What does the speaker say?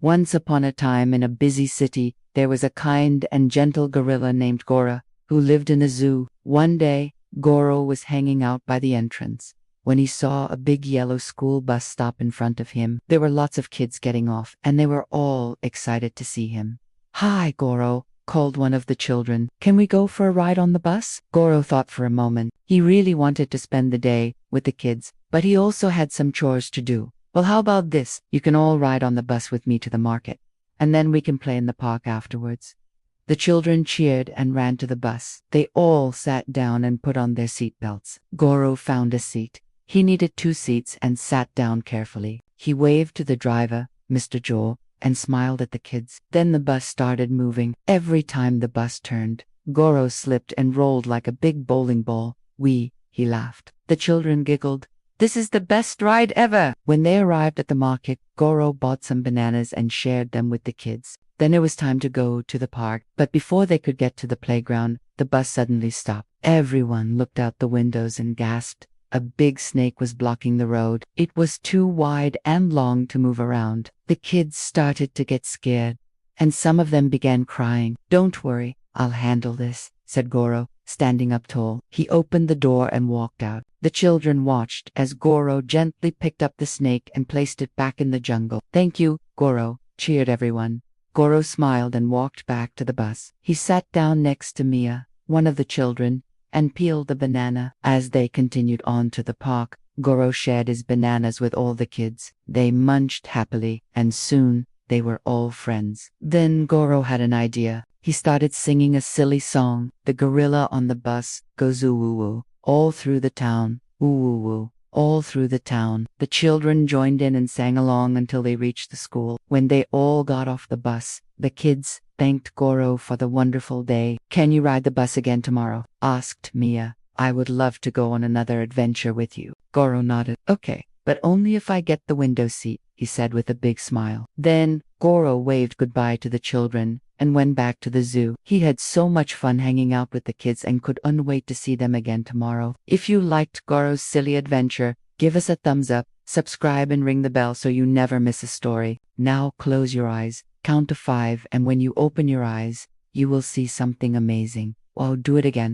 Once upon a time in a busy city, there was a kind and gentle gorilla named Goro, who lived in a zoo. One day, Goro was hanging out by the entrance when he saw a big yellow school bus stop in front of him. There were lots of kids getting off, and they were all excited to see him. "Hi, Goro," called one of the children. "Can we go for a ride on the bus?" Goro thought for a moment. He really wanted to spend the day with the kids, but he also had some chores to do. "Well, how about this? You can all ride on the bus with me to the market, and then we can play in the park afterwards." The children cheered and ran to the bus. They all sat down and put on their seat belts. Goro found a seat. He needed 2 seats and sat down carefully. He waved to the driver, Mr. Joe, and smiled at the kids. Then the bus started moving. Every time the bus turned, Goro slipped and rolled like a big bowling ball. He laughed. The children giggled. "This is the best ride ever!" When they arrived at the market, Goro bought some bananas and shared them with the kids. Then it was time to go to the park, but before they could get to the playground, the bus suddenly stopped. Everyone looked out the windows and gasped. A big snake was blocking the road. It was too wide and long to move around. The kids started to get scared, and some of them began crying. "Don't worry, I'll handle this," said Goro, standing up tall. He opened the door and walked out. The children watched as Goro gently picked up the snake and placed it back in the jungle. "Thank you, Goro," cheered everyone. Goro smiled and walked back to the bus. He sat down next to Mia, one of the children, and peeled the banana. As they continued on to the park, Goro shared his bananas with all the kids. They munched happily, and soon they were all friends. Then Goro had an idea. He started singing a silly song. The gorilla on the bus goes ooh-woo-woo all through the town, ooh-woo-woo all through the town. The children joined in and sang along until they reached the school. When they all got off the bus, the kids thanked Goro for the wonderful day. "Can you ride the bus again tomorrow?" asked Mia. "I would love to go on another adventure with you." Goro nodded. "Okay, but only if I get the window seat," he said with a big smile. Then Goro waved goodbye to the children and went back to the zoo. He had so much fun hanging out with the kids and could unwait to see them again tomorrow. If you liked Goro's silly adventure, give us a thumbs up, subscribe and ring the bell so you never miss a story. Now close your eyes, count to 5, and when you open your eyes, you will see something amazing. Oh, do it again.